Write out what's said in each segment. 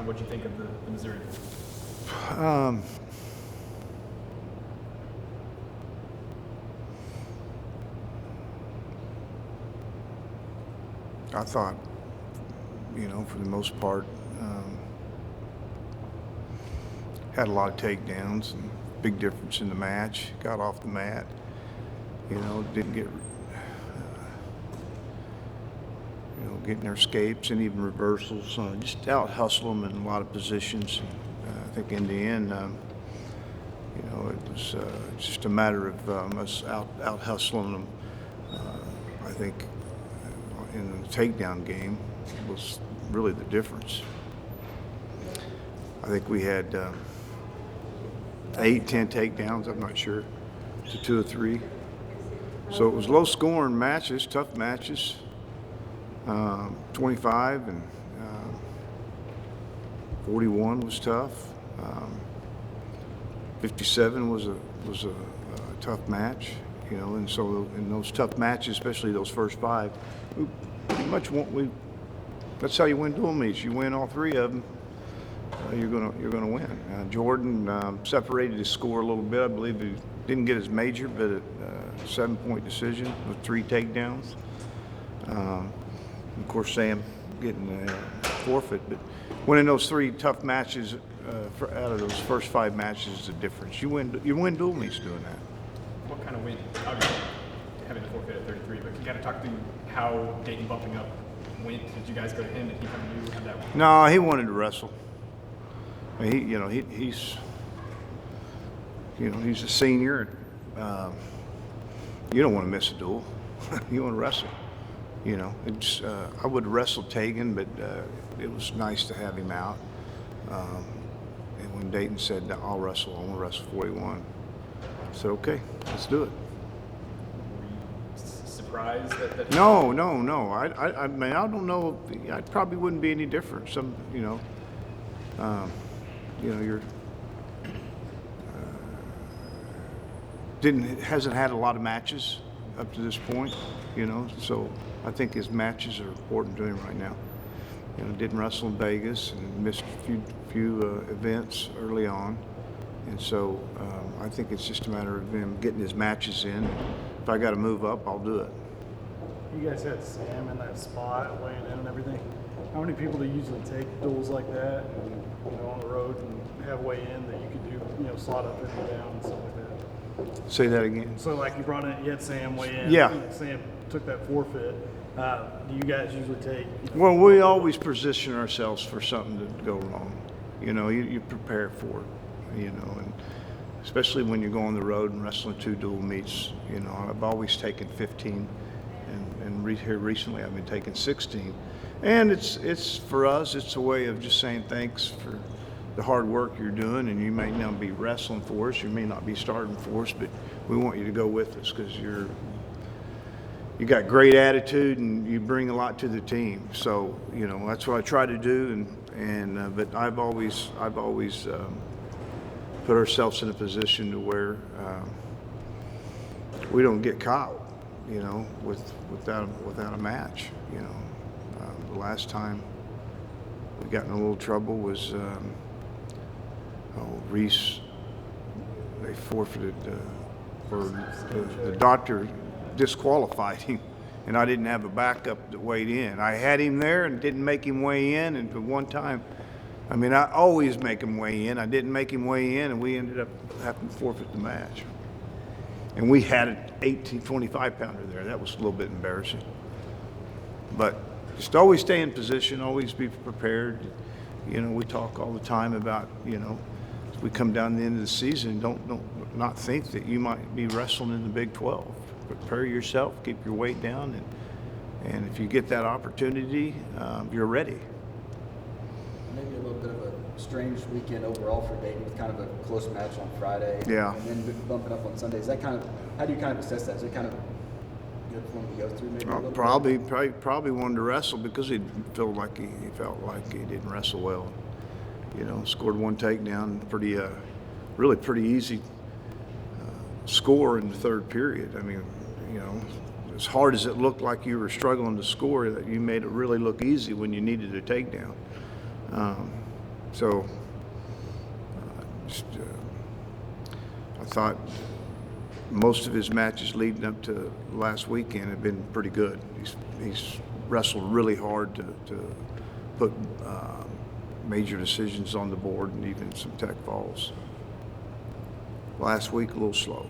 halftime. What did you think of the Missouri? I thought, for the most part, had a lot of takedowns and big difference in the match. Got off the mat, didn't get, getting their escapes and even reversals. Just out hustle them in a lot of positions. I think in the end, it was just a matter of us out hustling them. I think in the takedown game was really the difference. I think we had 8, 10 takedowns, I'm not sure, to 2 or 3. So it was low scoring matches, tough matches. 25 and 41 was tough. 57 was a tough match, and so in those tough matches, especially those first 5, we pretty much that's how you win dual meets. You win all 3 of them, you're gonna win. Jordan separated his score a little bit. I believe he didn't get his major, but a 7-point decision with 3 takedowns. Of course, Sam getting a forfeit, but winning those 3 tough matches out of those first 5 matches is the difference. You win dual meets doing that. What kind of win? Obviously, having the forfeit at 33, but can you kind of talk through how Dayton bumping up went? Did you guys go to him? Did he come to you? Have that one? No, he wanted to wrestle. I mean, he's a senior. You don't want to miss a duel. You want to wrestle. I would wrestle Tegan, but it was nice to have him out. And when Dayton said, I'll wrestle, I want to wrestle 41, I said, okay, let's do it. Were you surprised that No. I mean, I don't know. I probably wouldn't be any different. You're hasn't had a lot of matches up to this point, so I think his matches are important to him right now. Didn't wrestle in Vegas and missed a few events early on, and so I think it's just a matter of him getting his matches in. If I got to move up, I'll do it. You guys had Sam in that spot, weighing in and everything. How many people do you usually take duels like that, and on the road and have weigh in that you could do, slot up and down and stuff like that? Say that again. So like you brought in, you had Sam weigh in. Yeah. Sam took that forfeit. Do you guys usually take? Well, we always position ourselves for something to go wrong. You prepare for it, and especially when you go on the road and wrestling 2 dual meets. I've always taken 15, and here recently I've been taking 16. And it's for us, it's a way of just saying thanks for the hard work you're doing, and you may not be wrestling for us, you may not be starting for us, but we want you to go with us because you got great attitude and you bring a lot to the team. So that's what I try to do, but I've always put ourselves in a position to where we don't get caught, without a match. The last time we got in a little trouble was Reese. They forfeited, or the doctor disqualified him, and I didn't have a backup that weighed in. I had him there and didn't make him weigh in, and for one time, I always make him weigh in. I didn't make him weigh in, and we ended up having to forfeit the match. And we had an 25-pounder there. That was a little bit embarrassing. But just always stay in position, always be prepared. We talk all the time about, as we come down the end of the season, don't not think that you might be wrestling in the Big 12. Prepare yourself, keep your weight down, and if you get that opportunity, you're ready. Maybe a little bit of a strange weekend overall for Dayton with kind of a close match on Friday. Yeah. And then bumping up on Sunday. Is that how do you kind of assess that? Is it kind of good for him to go through maybe a little bit? Probably wanted to wrestle because he felt like he didn't wrestle well. Scored 1 takedown, really pretty easy score in the 3rd period. As hard as it looked like you were struggling to score, that you made it really look easy when you needed a takedown. So I thought most of his matches leading up to last weekend have been pretty good. He's wrestled really hard to put major decisions on the board and even some tech falls. Last week, a little slow.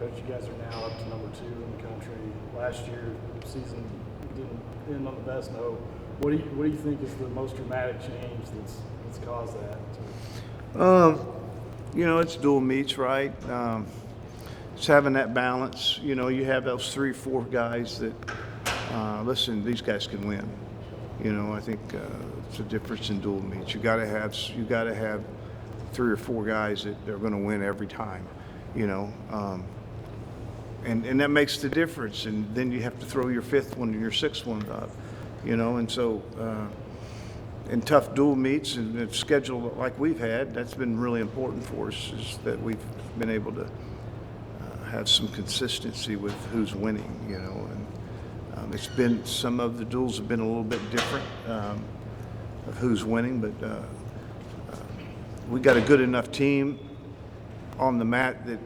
Coach, you guys are now up to number 2 in the country. Last year, season didn't end on the best note. What do you think is the most dramatic change that's caused that? You know, it's dual meets, right? It's having that balance. You know, you have those 3 or 4 guys that, listen, these guys can win. You know, I think it's a difference in dual meets. You got to have 3 or 4 guys that are going to win every time. You know, and that makes the difference. And then you have to throw your 5th one and your 6th one up. You know, and so in tough dual meets and a schedule like we've had, that's been really important for us, is that we've been able to have some consistency with who's winning. You know, and it's been, some of the duels have been a little bit different of who's winning, but we got a good enough team on the mat that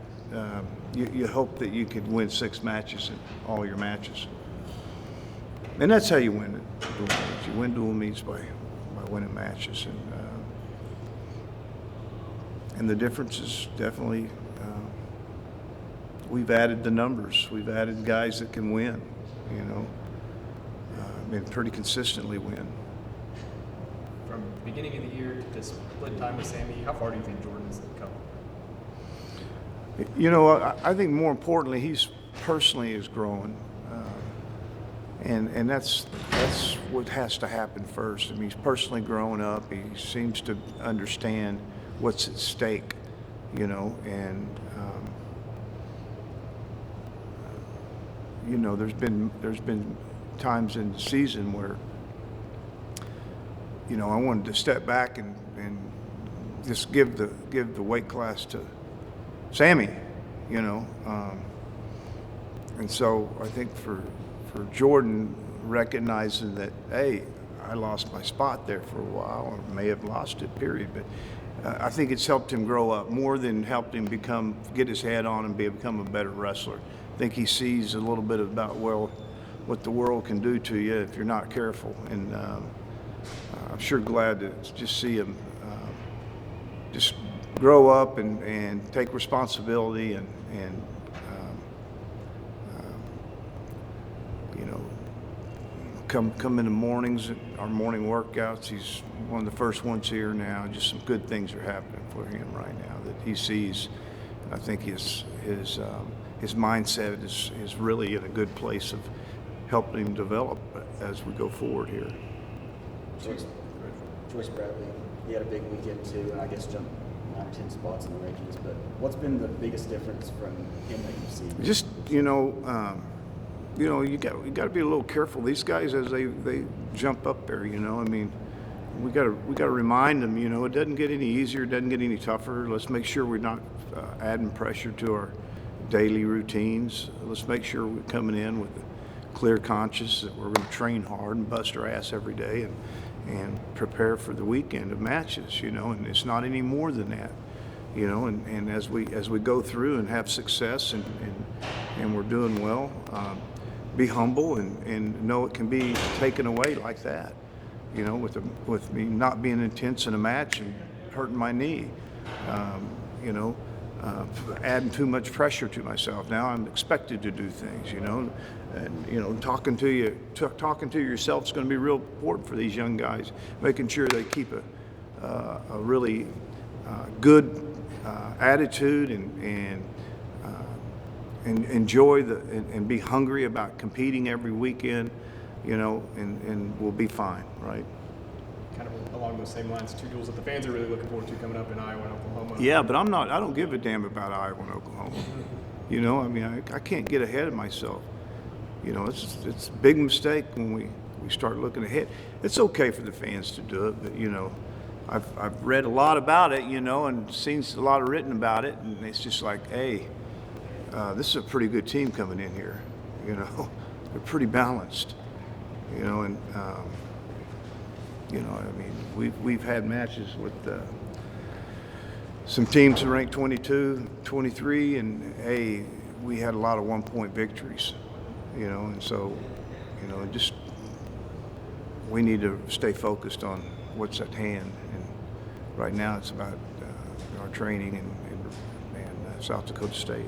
you hope that you could win 6 matches in all your matches. And that's how you win it, dual meets. You win dual meets by winning matches. And the difference is definitely, we've added the numbers. We've added guys that can win, you know, and pretty consistently win. From beginning of the year to split time with Sammy, how far do you think Jordan's come? You know, I think more importantly, he's personally is growing. And that's what has to happen first. I mean, he's personally growing up. He seems to understand what's at stake, you know, and you know, there's been times in the season where, you know, I wanted to step back and just give the weight class to Sammy, you know, and so I think for Jordan, recognizing that, hey, I lost my spot there for a while, or may have lost it, period, but I think it's helped him grow up more than helped him get his head on and become a better wrestler. I think he sees a little bit about, well, what the world can do to you if you're not careful, and I'm sure glad to just see him just grow up and take responsibility and you know, come in the mornings, our morning workouts. He's one of the first ones here now. Just some good things are happening for him right now that he sees. I think his mindset is really in a good place of helping him develop as we go forward here. Joyce Bradley, he had a big weekend too, and I guess jumped 9 or 10 spots in the rankings. But what's been the biggest difference from him that you've seen? Just, you know, you got to be a little careful. These guys, as they jump up there, you know, I mean, we got to remind them, you know, it doesn't get any easier, it doesn't get any tougher. Let's make sure we're not adding pressure to our daily routines. Let's make sure we're coming in with a clear conscience that we're going to train hard and bust our ass every day and prepare for the weekend of matches, you know, and it's not any more than that, you know, and as we go through and have success and we're doing well, be humble and know it can be taken away like that, you know, with me not being intense in a match and hurting my knee, you know, adding too much pressure to myself. Now I'm expected to do things, you know, and you know, talking to yourself is going to be real important for these young guys, making sure they keep a really good attitude and enjoy and be hungry about competing every weekend, you know, and we'll be fine, right? Kind of along those same lines, 2 duels that the fans are really looking forward to coming up in Iowa and Oklahoma. Yeah, but I don't give a damn about Iowa and Oklahoma. You know, I mean, I can't get ahead of myself. You know, it's a big mistake when we start looking ahead. It's okay for the fans to do it, but you know, I've read a lot about it, you know, and seen a lot of written about it, and it's just like, hey, this is a pretty good team coming in here. You know, they're pretty balanced. You know, and You know, I mean, we've had matches with some teams that ranked 22, 23, and hey, we had a lot of 1-point victories. You know, and so, you know, just we need to stay focused on what's at hand. And right now, it's about our training and South Dakota State.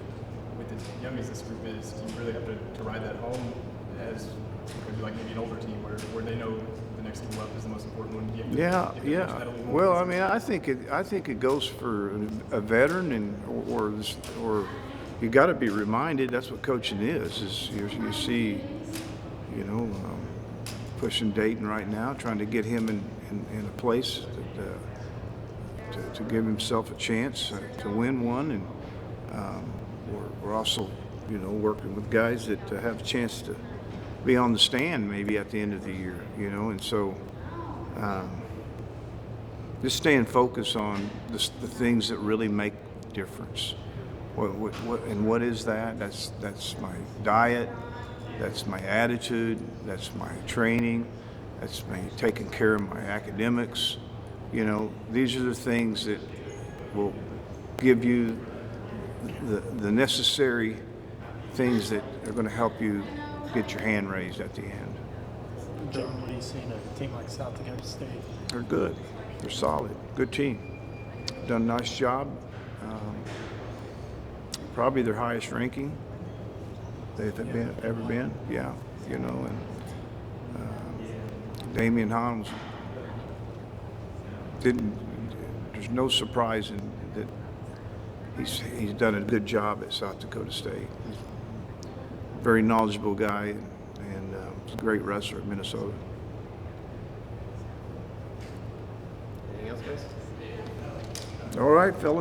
With as young as this group is, do you really have to ride that home as compared to like maybe an older team where they know the next school up is the most important one? Do you have to Yeah, give them yeah. that a little more Well, I emphasis? mean, I think it goes for a veteran or you got to be reminded that's what coaching is you see, you know, pushing Dayton right now, trying to get him in a place that, to give himself a chance to win one, and we're also, you know, working with guys that have a chance to be on the stand maybe at the end of the year, you know, and so just staying focused on the things that really make a difference. What is that? That's my diet, that's my attitude, that's my training, that's me taking care of my academics. You know, these are the things that will give you the necessary things that are going to help you get your hand raised at the end. John, what are you seeing a team like South Dakota State? They're good. They're solid. Good team. Done a nice job. Probably their highest ranking they've ever been. Yeah, you know, and Damian Hans didn't. There's no surprise in that. He's done a good job at South Dakota State. He's a very knowledgeable guy and he's a great wrestler at Minnesota. Anything else, guys? All right, fellas.